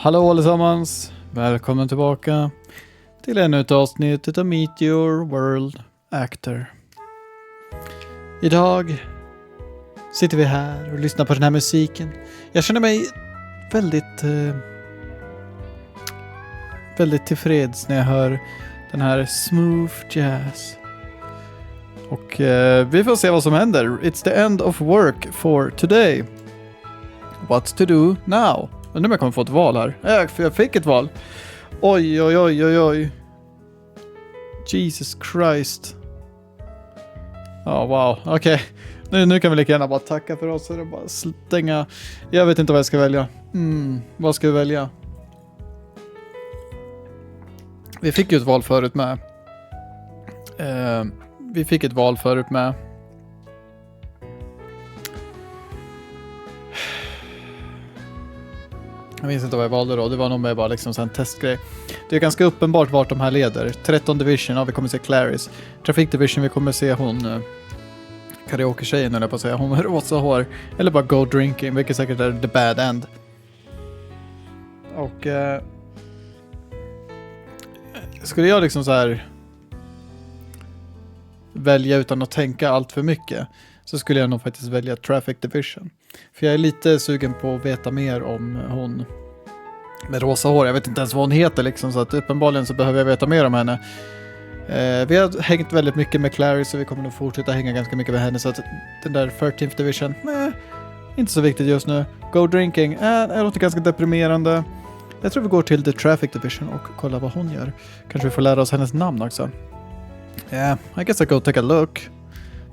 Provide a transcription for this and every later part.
Hallå allesammans, välkommen tillbaka till ännu ett avsnitt av Meteor World Actor. Idag sitter vi här och lyssnar på den här musiken. Jag känner mig väldigt tillfreds när jag hör den här smooth jazz. Och vi får se vad som händer. It's the end of work for today. What to do now? Undrar om jag kommer få ett val här. Jag fick ett val. Oj. Jesus Christ. Ja, wow. Okej. Nu kan vi lika gärna bara tacka för oss. Och bara stänga. Jag vet inte vad jag ska välja. Vad ska vi välja? Vi fick ju ett val förut med. Jag minns inte vad jag valde då. Det var nog med bara liksom en testgrej. Det är ganska uppenbart vart de här leder. 13 Division, ja, vi kommer se Clarice. Traffic Division, vi kommer se hon karaoke-tjejen, eller på att säga. Hon med rosa hår. Eller bara Go Drinking, vilket säkert är the bad end. Och skulle jag liksom så här välja utan att tänka allt för mycket, så skulle jag nog faktiskt välja Traffic Division. För jag är lite sugen på att veta mer om hon med rosa hår. Jag vet inte ens vad hon heter liksom, så att uppenbarligen så behöver jag veta mer om henne. Vi har hängt väldigt mycket med Clarice, så vi kommer nog fortsätta hänga ganska mycket med henne. Så att den där 13th Division, inte så viktigt just nu. Go Drinking, är låter ganska deprimerande. Jag tror vi går till The Traffic Division och kollar vad hon gör. Kanske vi får lära oss hennes namn också. Yeah, I guess I'll go take a look.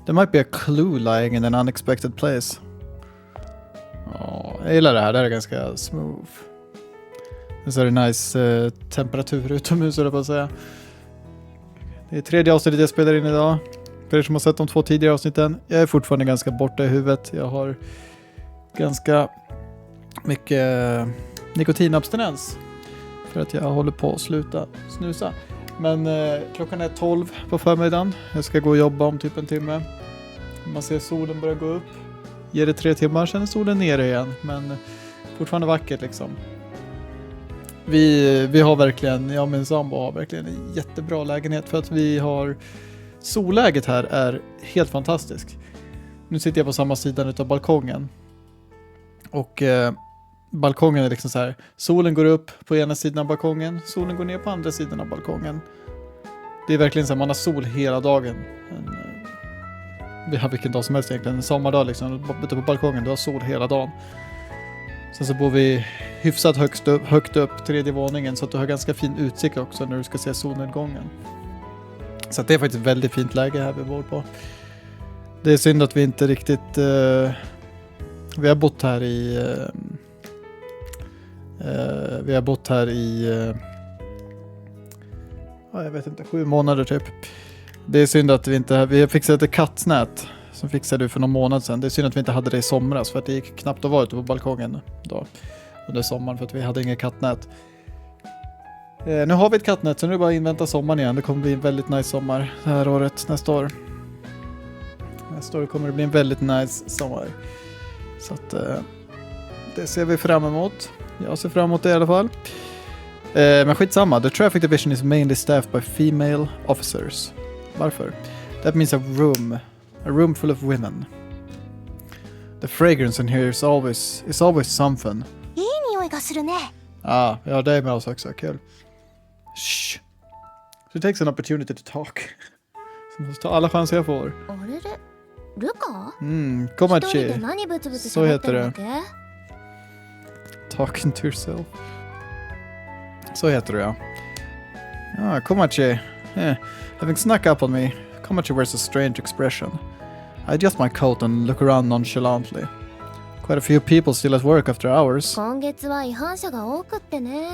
There might be a clue lying in an unexpected place. Jag gillar det här. Det här är ganska smooth. Det är nice temperatur utomhus, eller på att säga. Det är tredje avsnittet jag spelar in idag. För er som har sett de 2 tidigare avsnitten. Jag är fortfarande ganska borta i huvudet. Jag har ganska mycket nikotinabstinens. För att jag håller på att sluta snusa. Men klockan är 12 på förmiddagen. Jag ska gå och jobba om typ en timme. Man ser solen börja gå upp. Ger det 3 timmar, sen är solen nere igen. Men fortfarande vackert liksom. Vi har verkligen, jag och min sambo har verkligen en jättebra lägenhet. För att vi har, solläget här är helt fantastiskt. Nu sitter jag på samma sidan utav balkongen. Och balkongen är liksom så här. Solen går upp på ena sidan av balkongen. Solen går ner på andra sidan av balkongen. Det är verkligen så här, man har sol hela dagen. Vi har vilken dag som helst egentligen. En sommardag liksom. Ute på balkongen, du har sol hela dagen. Sen så bor vi hyfsat högt upp 3:e våningen. Så att du har ganska fin utsikt också när du ska se solnedgången. Så att det är faktiskt ett väldigt fint läge här vi bor på. Det är synd att vi inte riktigt... vi har bott här i... jag vet inte, 7 månader typ. Det är synd att vi inte... Vi fixade ett kattnät som fixade du för någon månad sedan. Det är synd att vi inte hade det i somras, för att det gick knappt att vara ute på balkongen då, under sommaren, för att vi hade inget kattnät. Nu har vi ett kattnät, så nu är det bara att invänta sommaren igen. Det kommer bli en väldigt nice sommar det här året, nästa år. Nästa år kommer det bli en väldigt nice sommar. Så att det ser vi fram emot. Jag ser fram emot det i alla fall. Men skitsamma. The Traffic Division is mainly staffed by female officers. Varför? That means a room full of women. The fragrance in here is always something. Ja, det är med oss också. Kul. Shh. She takes an opportunity to talk. Så måste ta alla chanser jag får. Komachi. Så heter det. Talking to yourself. Så heter det, ja. Komachi. Having snuck up on me, Komachi wears a strange expression. I adjust my coat and look around nonchalantly. Quite a few people still at work after hours. 今月は違反者が多くってね。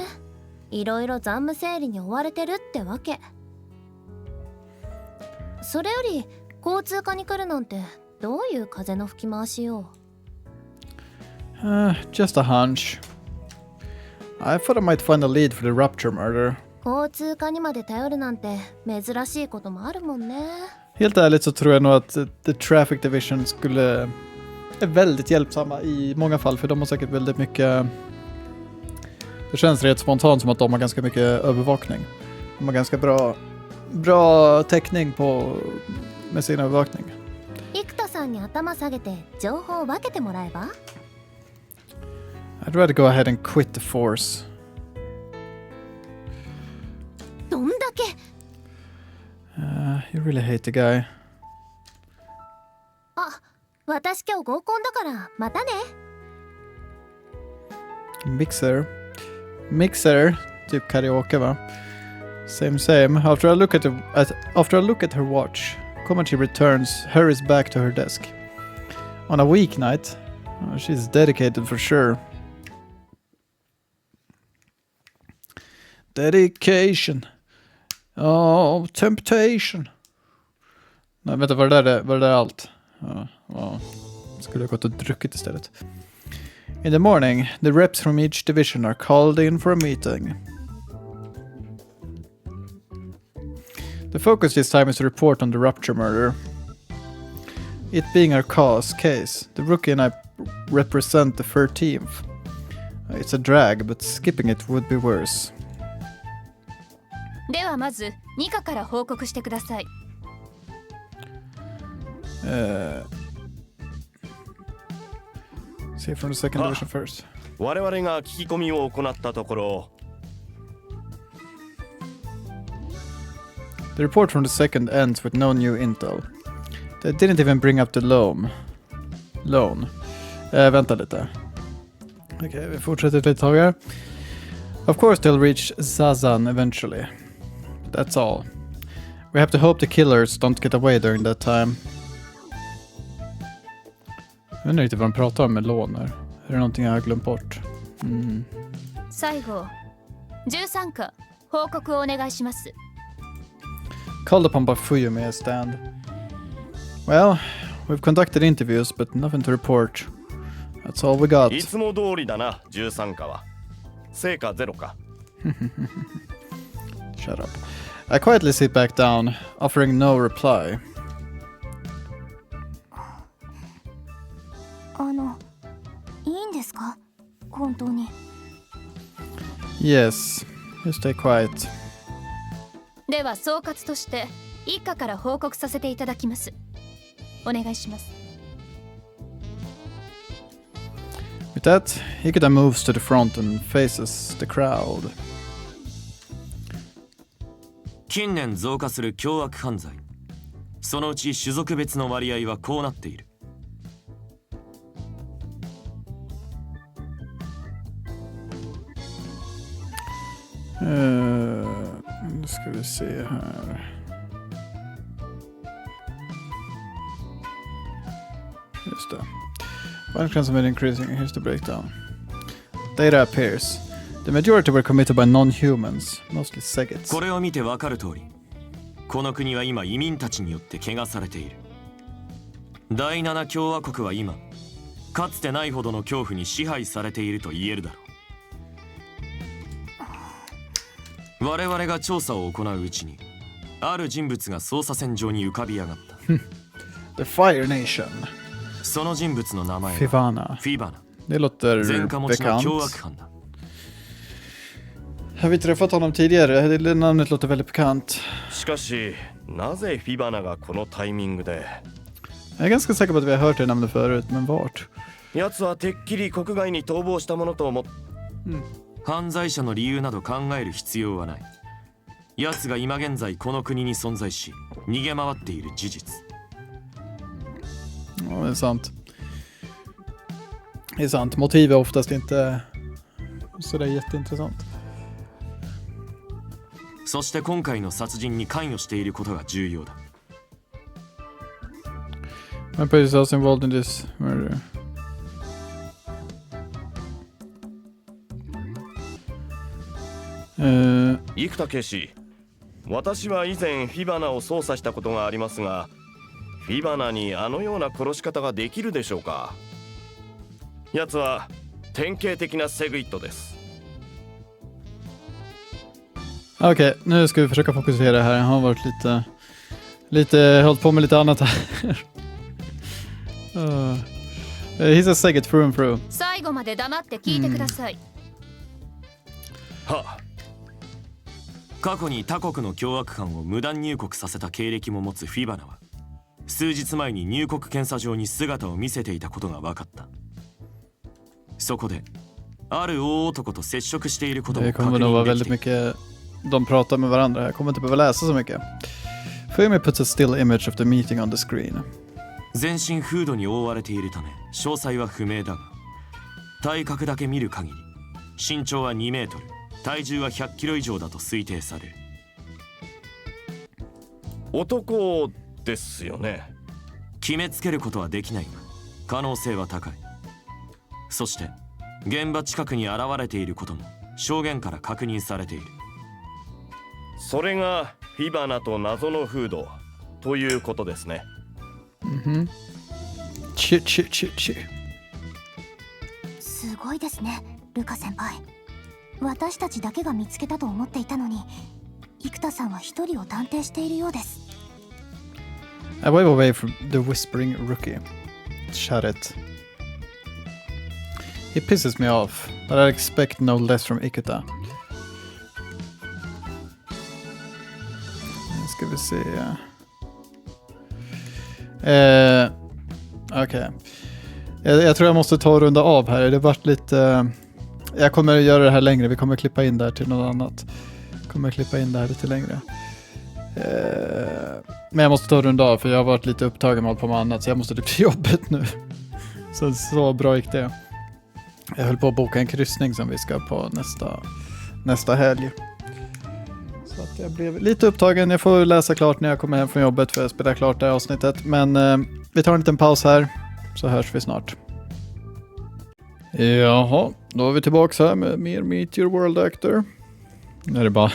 いろいろ残務整理に追われてるってわけ。それより交通課に来るなんてどういう風の吹き回しよ。Just a hunch. I thought I might find a lead for the Rupture murder. 交通課にまで頼るなんて珍しいこともあるもんね。Helt ärligt så tror jag nog att The Traffic Division är väldigt hjälpsamma i många fall, för de har säkert väldigt mycket Det känns rätt spontant som att de har ganska mycket övervakning. De har ganska bra täckning med sin övervakning. 生田さんに頭下げて情報を分けてもらえば I'd rather go ahead and quit the force. どんだけ You really hate the guy. あ、私今日合コンだからまたね Mixer, typ karaoke va? Same. After I look at her watch, Komachi hurries back to her desk. On a weeknight, she's dedicated for sure. Dedication. Oh, temptation. Nej, vänta, var det där allt? Ja, skulle jag gått och druckit istället. In the morning, the reps from each division are called in for a meeting. The focus this time is to report on the Rupture murder. It being our case, the rookie and I represent the 13th. It's a drag, but skipping it would be worse. ではまずニカから報告してください。See from the second division first. 我々が聞き込みを行ったところ The report from the second ends with no new intel. They didn't even bring up the loan. Vänta lite. Okej, vi fortsätter ett litet tag här. Of course they'll reach Zazan eventually. That's all. We have to hope the killers don't get away during that time. Jag vet inte riktigt vad de pratar om med lån här. Är det någonting jag har glömt bort? 最後、13課報告をお願いします。Called upon by Fuyumi as stand. Well, we've conducted interviews, but nothing to report. That's all we got. いつも通りだな、13課は。成果ゼロか。Shut up. I quietly sit back down, offering no reply. いいんですか本当に Yes, you stay quiet. では総括として一課から報告させていただきます。お願いします。With that, Hikida moves to the front and faces the crowd. 近年増加する凶悪犯罪。そのうち種族別の割合はこうなっている。Nu ska vi se här. Just det. Violent crimes have been increasing. Here's the breakdown. Data appears. The majority were committed by non-humans, mostly Segets. これを見てわかる通り、この国は今移民たちによって汚されている。第7共和国は今、かつてないほどの恐怖に支配されていると言えるだろう。我々が調査を行ううちに、ある人物が捜査線上に浮かび上がった。The Fire Nation. その人物の名前は Fivana. フィバナ。 Det låter 前科持ちの凶悪 bekant. 犯だ。Har vi träffat honom tidigare? Det namnet låter väldigt bekant. しかし、なぜフィバナがこのタイミングで Jag är ganska säker på att vi har hört det namnet förut, men vart? 奴はてっきり国外に逃亡したものと思っ犯罪者の理由など考える必要はない。奴が今現在この国に存在し、逃げ回っている事実。Ja, det är sant. Det är sant. Motiv är oftast inte sådär jätteintressant. そして今回の殺人に関与していることが重要だ。My place is also involved in this murder. 生田警視、私は以前フィバナを捜査したことがありますが、フィバナにあのような殺し方ができるでしょうか。奴は典型的なセグイットです。 Okej, nu ska vi försöka fokusera här. Jag har varit lite hållit på med lite annat här. He's a Segget through and through. 最後まで黙って聞いてください。は過去に他国の凶悪犯を無断入国させた経歴も持つフィバナは数日前に入国検査場に姿を見せていたことが分かった。そこである大男と接触していることも Det 確 kommer nog vara 認でき väldigt ている。 mycket. De pratar med varandra. Jag kommer inte behöva läsa så mycket. Fumi puts a still image of the meeting on the screen. 全身フードに覆われているため詳細は不明だが、体格だけ見る限り身長は2メートル、体重は100キロ以上だと推定される。男ですよね。決めつけることはできないが可能性は高い。そして現場近くに現れていることも証言から確認されている。それがフィバナと謎のフードということですね。チュチュチュチュ。すごいですね、ルカ先輩。私たちだけが見つけたと思っていたのに、生田さんは一人を断定しているようです。I wave away from the whispering rookie. Shut it. He pisses me off, but I expect no less from Ikuta. Nu ska vi se. Okej. Jag tror jag måste ta och runda av här. Det har varit lite... Jag kommer göra det här längre. Vi kommer klippa in det här till något annat. Kommer klippa in det här lite längre. Men jag måste ta och runda av för jag har varit lite upptagen med allt på annat. Så jag måste till jobbet nu. Så bra gick det. Jag höll på att boka en kryssning som vi ska på nästa helg. Så att jag blev lite upptagen. Jag får läsa klart när jag kommer hem från jobbet för att spela klart det här avsnittet. Men vi tar en liten paus här så hörs vi snart. Jaha, då är vi tillbaka här med mer Meteor World Actor. Nu är det bara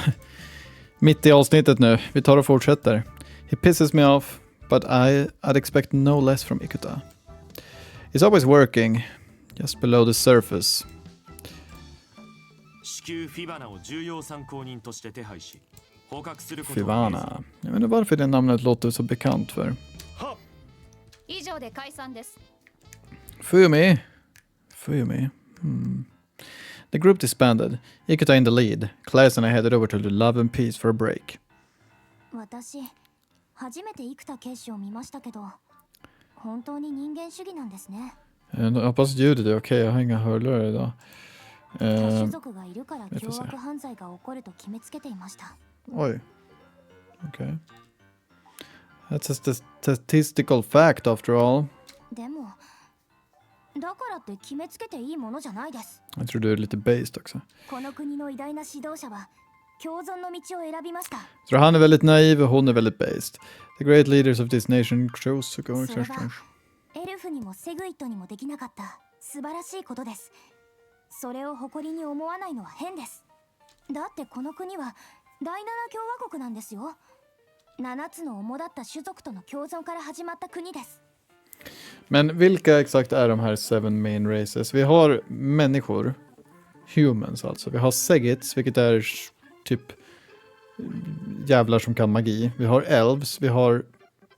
mitt i avsnittet nu. Vi tar och fortsätter. He pisses me off, but I'd expect no less from Ikuta. He's always working, just below the surface. 至急フィバナを重要参考人として手配し捕獲することを。 Fivana. Jag vet inte varför det namnet låter så bekant för. 以上で解散です。 Fumi. The group disbanded. Ikuta in the lead. Claes and I headed over to the Love and Peace for a break. 私、初めて生田警視を見ましたけど、本当に人間主義なんですね。Jag hoppas ljudet är okej. Jag har inga hörlurar idag. 多種族がいるから凶悪犯罪が起こると決めつけていました。Oj. Okay. That's a statistical fact after all. でも、だからって決めつけていいものじゃないです。 Jag tror du är lite based också. この国の偉大な指導者は共存の道を選びました。 Jag tror han är väldigt naiv och hon är väldigt based. The great leaders of this nation chose to go in それ such は direction. エルフにもセグイットにもできなかった素晴らしいことです。それを誇りに思わないのは変です。だってこの国は第七共和国なんですよ。7つの主だった種族との共存から始まった国です。 Men vilka exakt är de här 7 main races? Vi har människor, humans alltså. Vi har Segits, vilket är typ jävlar som kan magi. Vi har elves, vi har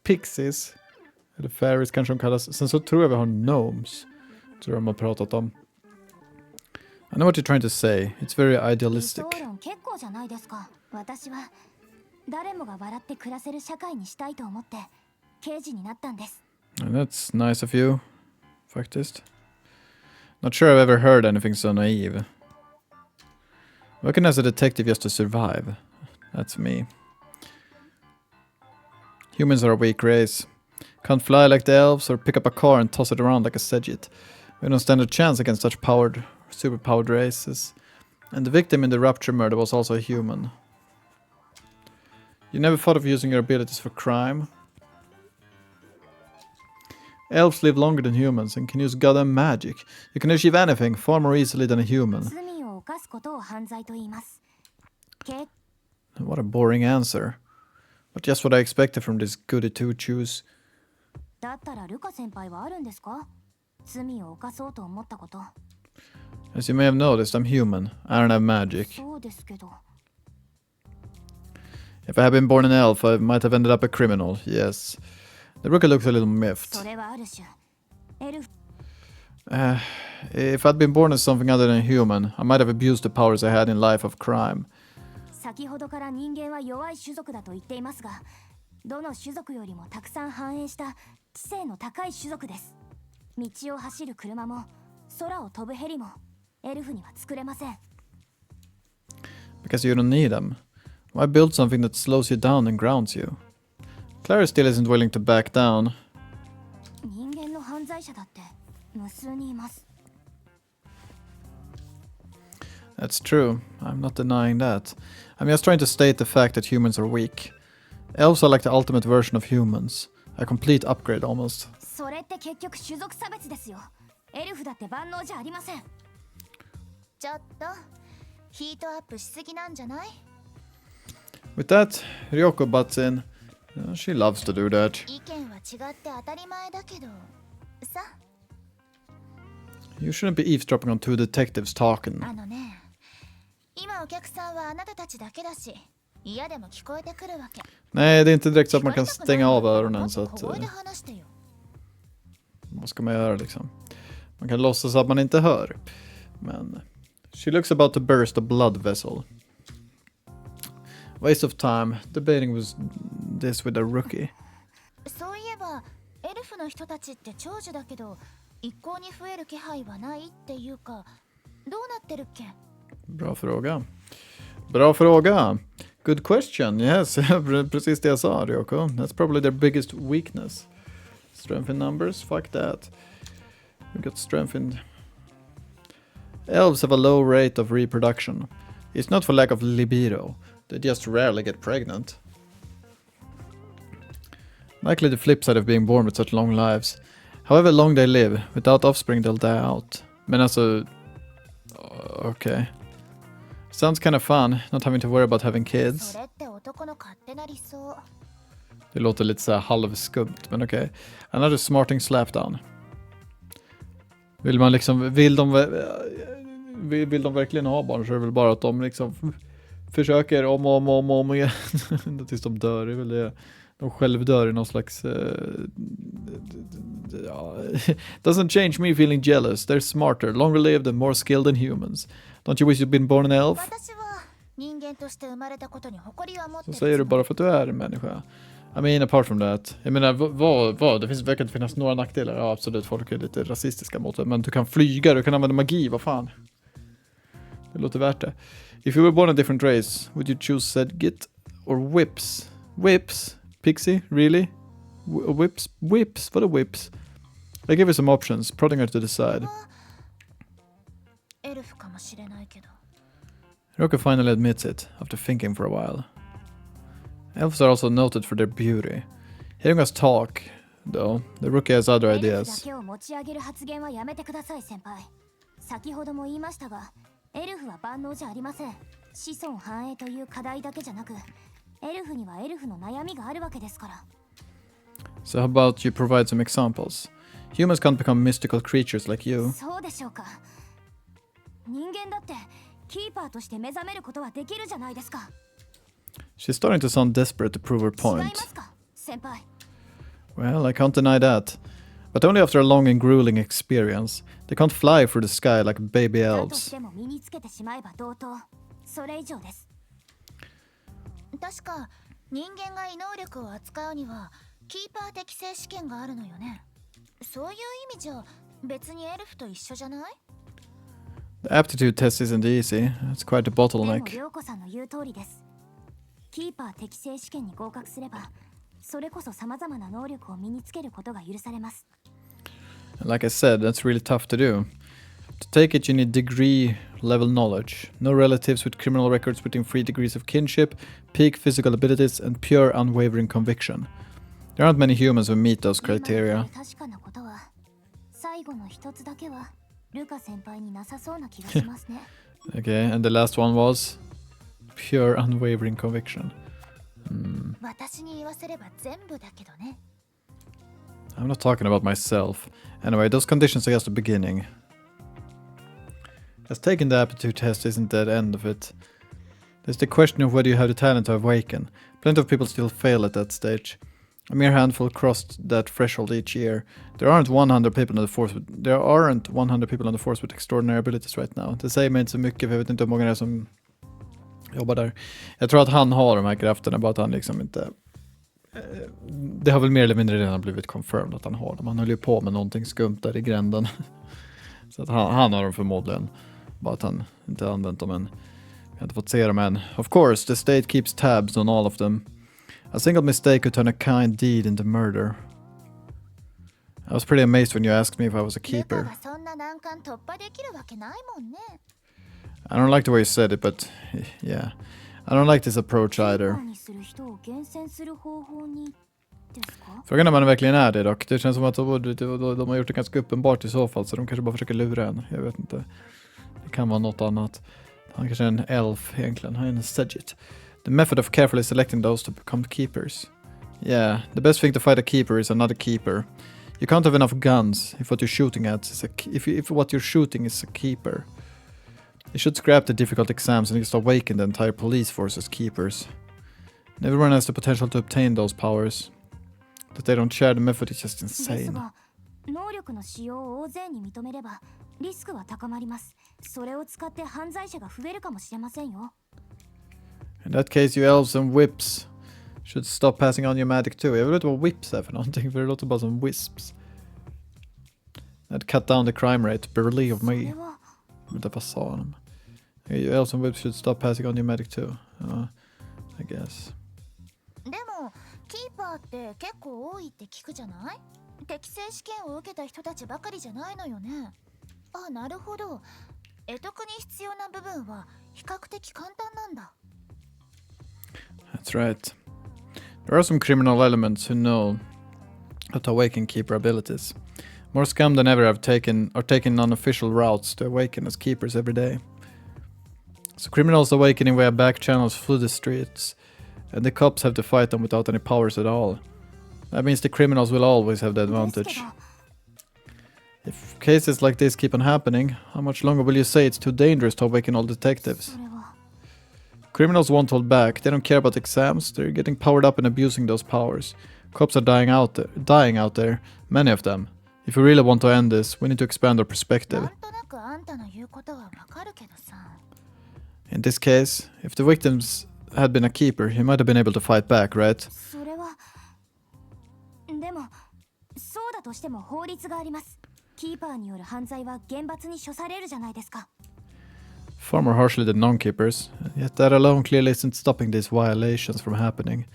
pixies, eller fairies kanske de kallas. Sen så tror jag vi har gnomes, tror jag de har pratat om. I know what you're trying to say. It's very idealistic. 理想論結構じゃないですか。私は誰もが笑って暮らせる社会にしたいと思って刑事になったんです。 And that's nice of you, faktiskt. Not sure I've ever heard anything so naive. Working as a detective just to survive. That's me. Humans are a weak race. Can't fly like the elves or pick up a car and toss it around like a Segit. We don't stand a chance against such powered, superpowered races. And the victim in the Rupture murder was also a human. You never thought of using your abilities for crime? Elves live longer than humans and can use goddamn magic. You can achieve anything far more easily than a human. 罪を犯すことを犯罪と言います。What a boring answer. But just what I expected from this goody two-shoes. だったらルカ先輩はあるんですか？罪を犯そうと思ったこと。 As you may have noticed, I'm human. I don't have magic. そうですけど。 If I had been born an elf, I might have ended up a criminal. Yes. The rookie looks a little miffed. それはある種。エルフ。If I'd been born as something other than human, I might have abused the powers I had in life of crime. 先ほどから人間は弱い種族だと言っていますが、どの種族よりもたくさん繁栄した知性の高い種族です。道を走る車も空を飛ぶヘリもエルフには作れません。Because you don't need them. Why build something that slows you down and grounds you? Clara still isn't willing to back down. 人間の犯罪者だって無数にいます。That's true. I'm not denying that. I'm just trying to state the fact that humans are weak. Elves are like the ultimate version of humans. A complete upgrade almost. それって結局種族差別ですよ。エルフだって万能じゃありません。ちょっとヒートアップしすぎなんじゃない？ With that, Ryoko butts in. She loves to do that. 意見は違って当たり前だけどさ。You shouldn't be eavesdropping on two detectives talking. あのね、今お客さんはあなたたちだけだし、嫌でも聞こえてくるわけ。Nej, det är inte direkt så att man kan stänga av öronen så att... 小声で話してよ。Vad ska man göra liksom? Man kan låtsas att man inte hör. Men... She looks about to burst a blood vessel. Waste of time. Debating was this with a rookie. そういえば、エルフの人たちって長寿だけど、一向に増える気配はないっていうか、どうなってるっけ? Bra fråga. Bra fråga. Good question. Yes, precis det jag sa, Ryoko. That's probably their biggest weakness. Strength in numbers? Fuck that. We got strength in... Elves have a low rate of reproduction. It's not for lack of libido. They just rarely get pregnant. Likely the flip side of being born with such long lives. However long they live, without offspring they'll die out. Men alltså... Okay. Sounds kind of fun, not having to worry about having kids. Det låter lite så här halvskumt, men okej. Another smarting slapdown. Vill man liksom... Vill de verkligen ha barn så är det väl bara att de liksom försöker om igen tills de dör. Det är väl det. De själv dör i någon slags... Doesn't change me feeling jealous. They're smarter, longer lived and more skilled than humans. Don't you wish you'd been born an elf? Så säger du bara för att du är en människa. I mean, apart from that. Jag menar, vad? Det verkar inte finnas några nackdelar. Ja, absolut, folk är lite rasistiska mot det. Men du kan flyga, du kan använda magi, vad fan. Det låter värt det. If you were born a different race, would you choose Sedgit or Whips? Whips? Pixie? Really? Whips? Whips? What are whips? I give you some options, prodding her to decide. Ryoko finally admits it, after thinking for a while. Elves are also noted for their beauty. Hearing us talk, though, the rookie has other ideas. 先ほども言いましたが、エルフは万能じゃありません。子孫繁栄という課題だけじゃなく、エルフにはエルフの悩みがあるわけですから。So how about you provide some examples? Humans can't become mystical creatures like you. そうでしょうか。人間だってキーパーとして目覚めることはできるじゃないですか。She's starting to sound desperate to prove her 違い point. ますか、先輩。Well, I can't deny that. But only after a long and grueling experience. They can't fly through the sky like baby だと elves. しても身につけてしまえば同等。それ以上です。確か人間が異能力を扱うにはキーパー適正試験があるのよね。そういう意味じゃ別にエルフと一緒じゃない？ The aptitude test isn't easy. It's quite a でも bottleneck. 涼子さんの言う通りです。キーパー適正試験に合格すれば、それこそ様々な能力を身につけることが許されます。Like I said, that's really tough to do. To take it, you need degree level knowledge. No relatives with criminal records within 3 degrees of kinship, peak physical abilities, and pure unwavering conviction. There aren't many humans who meet those criteria. 確かなことは、最後の一つだけはルカ先輩になさそうな気がしますね。Okay, and the last one was pure unwavering conviction. 私に言わせれば全部だけどね。I'm not talking about myself. Anyway, those conditions are just the beginning. As taking the aptitude test isn't the end of it. There's the question of whether you have the talent to awaken. Plenty of people still fail at that stage. A mere handful crossed that threshold each year. There aren't 100 people on the force with extraordinary abilities right now. Det säger mig inte så mycket för jag vet inte hur många det är som jobbar där. Jag tror att han har de här krafterna, bara att han liksom inte... Det har väl mer eller mindre redan blivit confirmed att han har dem. Han höll ju på med någonting skumt där i gränden. Så att han har dem förmodligen. Bara att han inte har använt dem än. Vi har inte fått se dem än. Of course, the state keeps tabs on all of them. A single mistake could turn a kind deed into murder. I was pretty amazed when you asked me if I was a keeper. I don't like the way you said it, but yeah. I don't like this approach either. Frågan är om man verkligen är det dock. Det känns som att de har gjort det ganska uppenbart i så fall, så de kanske bara försöker lura en. Jag vet inte. Det kan vara något annat. Han kanske är en elf egentligen. Han är en Sedgit. The method of carefully selecting those to become keepers. Yeah, the best thing to fight a keeper is another keeper. You can't have enough guns if what you're shooting at is if what you're shooting is a keeper. You should scrap the difficult exams and just awaken the entire police force as keepers. And everyone has the potential to obtain those powers. That they don't share the method is just insane. In that case, you elves and whips should stop passing on your magic too. Jag vet inte vad whips är för någonting, för det låter bara som wisps. That cut down the crime rate, believe me. Det bara sa de. You elves and whips should stop passing on your magic too. I guess. でもキーパーって結構多いって聞くじゃない？適正試験を受けた人たちばかりじゃないのよね。あ、なるほど。得得に必要な部分は比較的簡単なんだ。That's right. There are some criminal elements who know how to awaken keeper abilities. More scum than ever have taken unofficial routes to awaken as keepers every day. So criminals awakening via back channels through the streets, and the cops have to fight them without any powers at all. That means the criminals will always have the advantage. If cases like this keep on happening, how much longer will you say it's too dangerous to awaken all detectives? Criminals won't hold back. They don't care about exams. They're getting powered up and abusing those powers. Cops are dying out there, many of them. If we really want to end this, we need to expand our perspective. In this case, if the victims had been a keeper, he might have been able to fight back, right? Far more harshly than non-keepers, yet that alone clearly isn't stopping these violations from happening.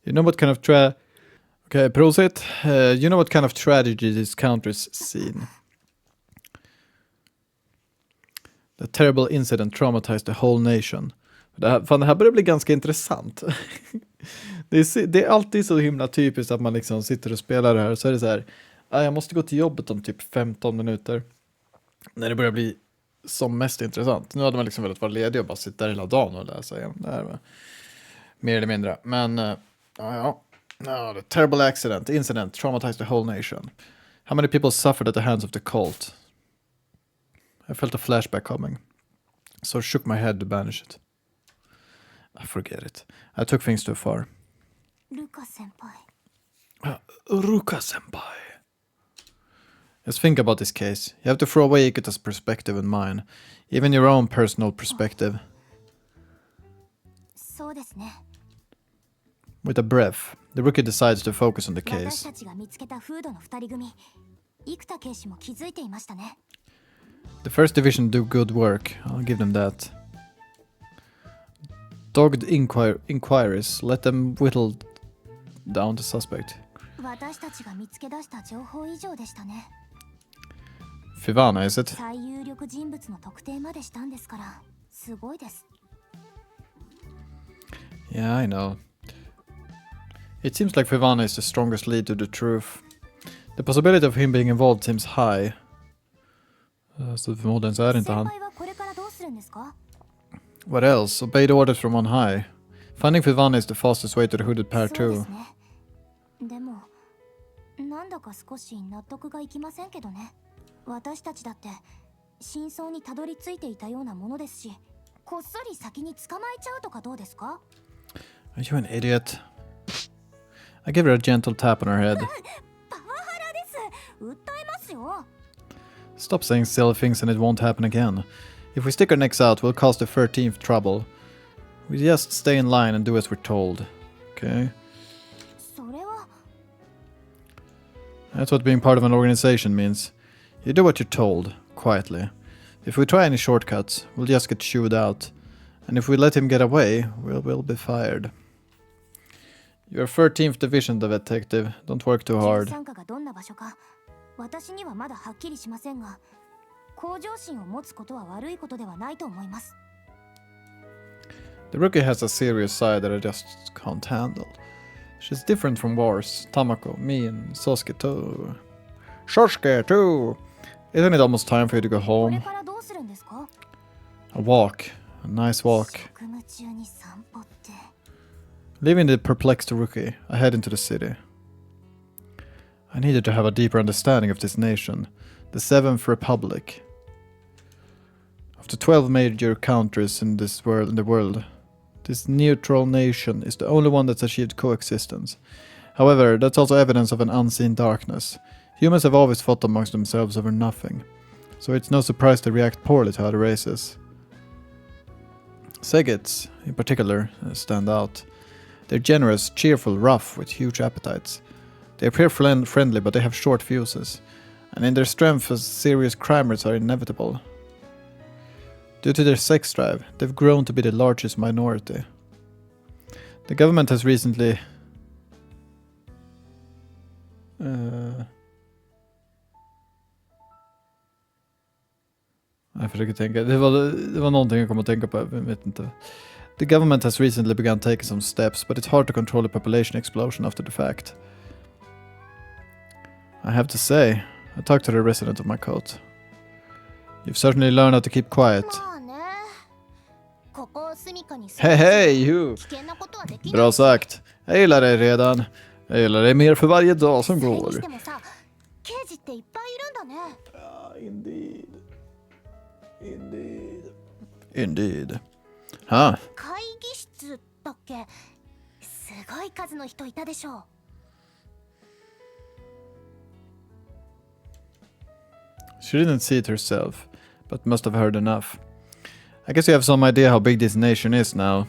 You know what kind of Okay, prosit. You know what kind of tragedy this country's seen. The terrible incident traumatized the whole nation. Det här börjar bli ganska intressant. Det är alltid så himla typiskt att man liksom sitter och spelar det här, så är det så här: jag måste gå till jobbet om typ 15 minuter. När det börjar bli som mest intressant. Nu hade man liksom velat vara ledig och bara sitta där hela dagen och läsa igen. Det här var mer eller mindre. Men the terrible incident traumatized the whole nation. How many people suffered at the hands of the cult? I felt a flashback coming, so I shook my head to banish it. I forget it. I took things too far. Ruka-senpai. Just think about this case. You have to throw away Ikuta's perspective and mine. Even your own personal perspective. With a breath, the rookie decides to focus on the case. The first division do good work, I'll give them that. Dogged inquiries, let them whittle down the suspect. Fivana, is it? Yeah, I know. It seems like Fivana is the strongest lead to the truth. The possibility of him being involved seems high. Så förmodligen så är det inte han. What else? Obey the orders from on high. Finding Fivana is the fastest way to the hooded pair too. Are you an idiot? I give her a gentle tap on her head. パワハラです。訴えますよ。 Stop saying silly things and it won't happen again. If we stick our necks out, we'll cause the 13th trouble. We just stay in line and do as we're told. Okay? それは That's what being part of an organization means. You do what you're told, quietly. If we try any shortcuts, we'll just get chewed out. And if we let him get away, we'll be fired. You're 13th Division detective. Don't work too hard. 13課がどんな場所か私にはまだはっきりしませんが向上心を持つことは悪いことではないと思います。 The rookie has a serious side that I just can't handle. She's different from Wars, Tamako, me, and Sosuke too. Sosuke too! Isn't it almost time for you to go これ home? からどうするんですか？ A walk. A nice walk. 職務中に散歩って Leaving the perplexed rookie, I head into the city. I needed to have a deeper understanding of this nation, the Seventh Republic. Of the 12 major countries in the world, this neutral nation is the only one that's achieved coexistence. However, that's also evidence of an unseen darkness. Humans have always fought amongst themselves over nothing, so it's no surprise they react poorly to other races. Segits, in particular, stand out. They're generous, cheerful, rough, with huge appetites. They appear friendly, but they have short fuses, and in their strength as serious crimers are inevitable. Due to their sex drive, they've grown to be the largest minority. The government has recently... Jag försöker tänka. Det var någonting jag kom att tänka på. Jag vet inte. The government has recently begun taking some steps, but it's hard to control the population explosion after the fact. I have to say, I talked to the resident of my coat. You've certainly learned how to keep quiet. まあねここを住処にす Hey, hey, you! 危険なことはできない Bra sagt. Jag gillar dig redan. Jag gillar dig mer för varje dag som それに går. してもさ刑事っていっぱいいるんだね Indeed. Indeed. Huh. 会議室だっけすごい数の人いたでしょう She didn't see it herself, but must have heard enough. I guess you have some idea how big this nation is now.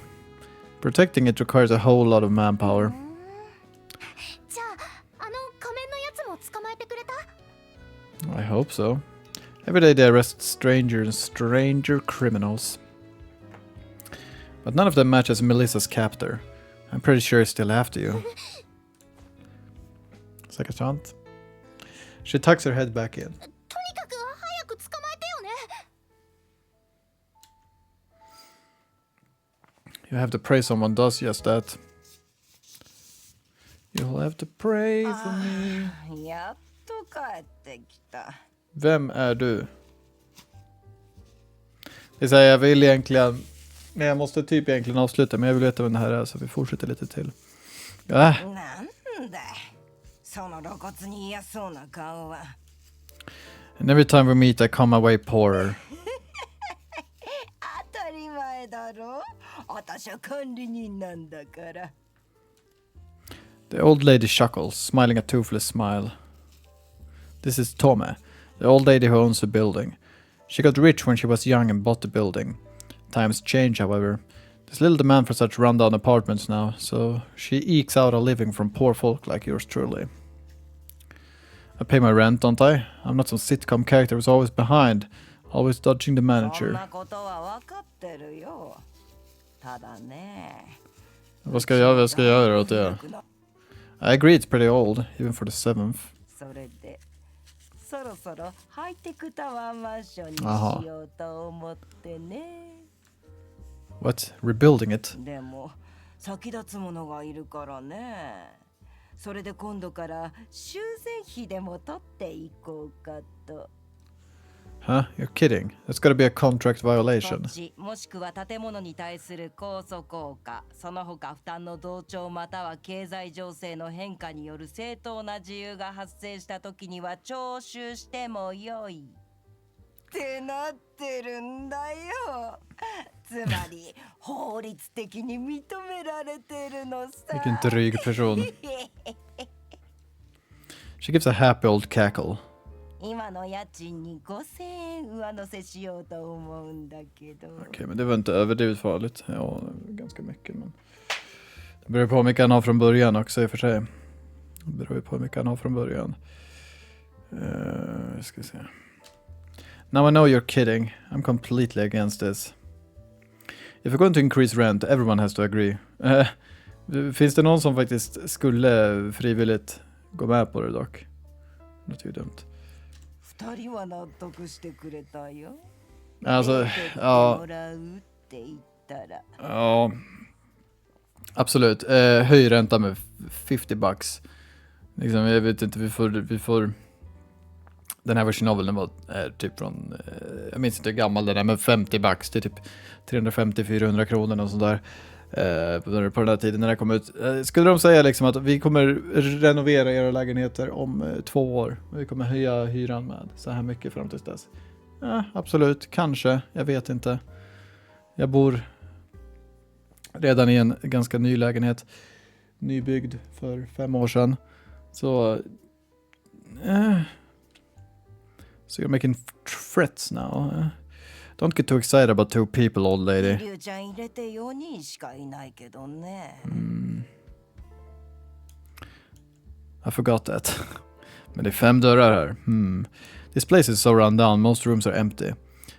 Protecting it requires a whole lot of manpower. じゃああの仮面のやつも捕まえてくれた I hope so. Every day they arrest stranger criminals. But none of them matches Melissa's captor. I'm pretty sure he's still after you. Second chant. She tucks her head back in. とにかく早く捕まえてよね You have to pray someone does just that. You'll have to pray for me. やっと帰ってきた。 Vem är du? Det vill säga, jag vill egentligen... Men jag måste typ egentligen avsluta, men jag vill veta vem det här är så vi fortsätter lite till. Ah. なんだその露骨に嫌そうな顔は。 And every time we meet I come away poorer. 当たり前だろ私は管理人なんだから。 The old lady chuckles, smiling a toothless smile. This is Tome, the old lady who owns the building. She got rich when she was young and bought the building. Times change, however. There's little demand for such rundown apartments now, so she ekes out a living from poor folk like yours truly. I pay my rent, don't I? I'm not some sitcom character who's always behind, always dodging the そん manager. なことは分かってるよ。ただね。 Vad ska jag göra åt det? I agree it's pretty old, even for the 7th. それでそろそろハイテクタワーマンションにしようと思ってね。 What? Rebuilding it? でも先立つものがいるからね。それで今度から修繕費でも取っていこうかと。 Huh? You're kidding. That's gotta be a contract 土 violation. 地もしくは建物に対する控訴効果、その他負担の同調または経済情勢の変化による正当な自由が発生したときには徴収してもよい。ってなってるんだよ。つまり法律的に認められてるのさ。 Vilken dryg person. She gives a happy old cackle. 今の家賃に5000円上乗せしようと思うんだけど。 Okej, men det var inte överdrivet farligt. Ja, ganska mycket, men... Det beror på hur mycket han har från början också i och för sig. Det beror ju på hur mycket han har från början. Ska vi se. Now I know you're kidding. I'm completely against this. If you're going to increase rent, everyone has to agree. Finns det någon som faktiskt skulle frivilligt gå med på det dock? Det är ju dumt. 二人は納得してくれたよ。 Alltså, も ja, らうって言ったら。 ja. Absolut. Höj ränta med 50 bucks. Liksom, jag vet inte, vi får... Den här version noveln var typ från... jag minns inte hur gammal den är, men 50 bucks. Det är typ 350-400 kronor och sånt där. På den här tiden när det kom ut. Skulle de säga liksom att vi kommer renovera era lägenheter om 2 år. Och vi kommer höja hyran med så här mycket fram till dess. Ja, absolut. Kanske. Jag vet inte. Jag bor redan i en ganska ny lägenhet. Nybyggd för 5 år sedan. Så... So you're making threats now. Don't get too excited about 2 people, old lady. リュウちゃん入れて4人しかいないけどね。 I forgot that. Men det är 5 dörrar här. This place is so run down. Most rooms are empty.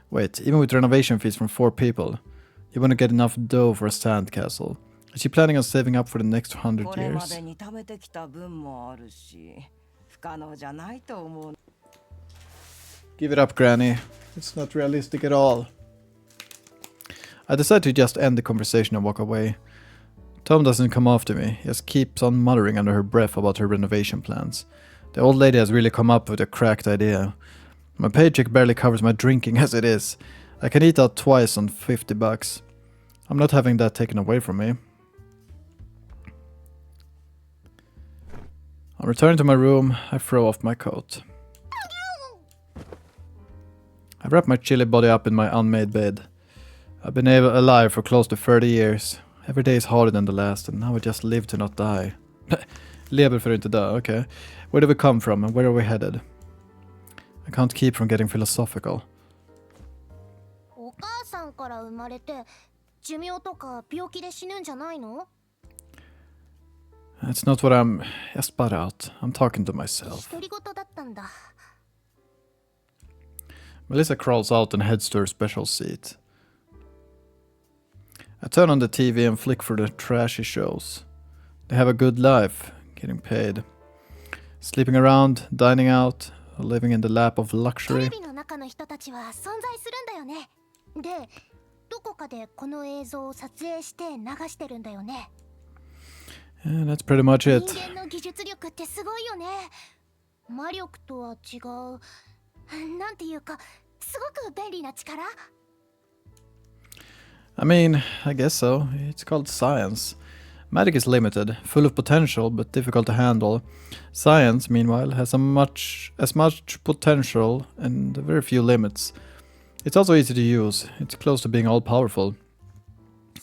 Wait, even with renovation fees from 4 people, you wouldn't get enough dough for a sandcastle. Is she planning on saving up for the next 100これま years? でに貯めてきた分もあるし、不可能じゃないと思う。 Give it up, Granny. It's not realistic at all. I decide to just end the conversation and walk away. Tom doesn't come after me. He just keeps on muttering under her breath about her renovation plans. The old lady has really come up with a cracked idea. My paycheck barely covers my drinking as it is. I can eat out twice on 50 bucks. I'm not having that taken away from me. On returning to my room, I throw off my coat. I wrap my chilly body up in my unmade bed. I've been alive for close to 30 years. Every day is harder than the last, and now I just live to not die. Lever för att inte dö, okay. Where do we come from and where are we headed? I can't keep from getting philosophical. お母さんから生まれて寿命とか病気で死ぬんじゃないの？ That's not what I'm... Jag spat out. I'm talking to myself. 独り言だったんだ。 Melissa crawls out and heads to her special seat. I turn on the TV and flick through the trashy shows. They have a good life, getting paid. Sleeping around, dining out, living in the lap of テ luxury. レビの中の人たちは存在するんだよね。で、どこかでこの映像を撮影して流してるんだよね。 Yeah, that's pretty much 人 it. 間の技術力ってすごいよね。魔力とは違う。なんていうか、すごく便利な力。 I mean, I guess so. It's called science. Magic is limited, full of potential, but difficult to handle. Science, meanwhile, has as much potential and very few limits. It's also easy to use. It's close to being all-powerful.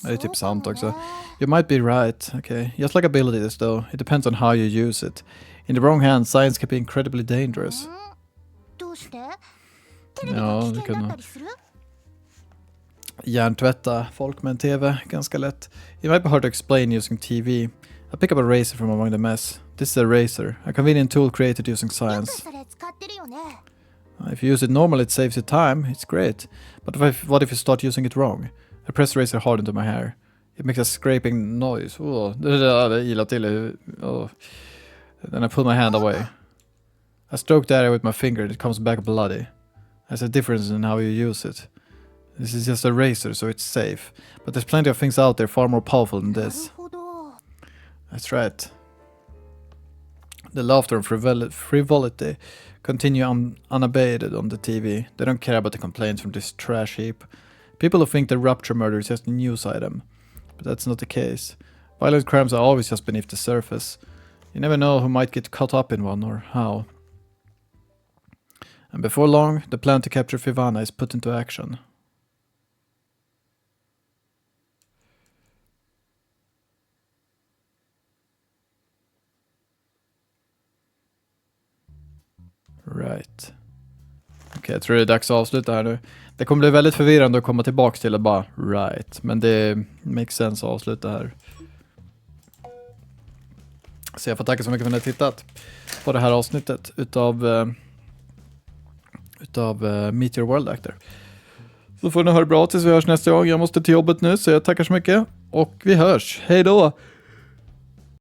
Det är typ sant också. You might be right, okay. Just like abilities though, it depends on how you use it. In the wrong hands, science can be incredibly dangerous. どうして？テレビが危険だったりする？ Hjärntvätta folk med en TV, ganska lätt. It might be hard to explain using TV. I pick up a razor from among the mess. This is a razor, a convenient tool created using よく science. それ使ってるよね。 If you use it normally, it saves you time. It's great. But what if you start using it wrong? I press the razor hard into my hair. It makes a scraping noise. Oh, det gillar till. Oh. Then I pull my hand away. I stroke the area with my finger. It comes back bloody. There's a difference in how you use it. This is just a razor, so it's safe. But there's plenty of things out there far more powerful than なる this. ほど。 That's right. The laughter and frivolity continue unabated on the TV. They don't care about the complaints from this trash heap. People who think the rupture murder is just a news item. But that's not the case. Violent crimes are always just beneath the surface. You never know who might get caught up in one or how. And before long, the plan to capture Fivana is put into action. Right. Okej, jag tror det är dags att avsluta här nu. Det kommer bli väldigt förvirrande att komma tillbaka till att bara right. Men det makes sense att avsluta här. Så jag får tacka så mycket för att ni har tittat på det här avsnittet utav Meteor World Actor. Så får ni ha det bra tills vi hörs nästa gång. Jag måste till jobbet nu så jag tackar så mycket. Och vi hörs. Hej då!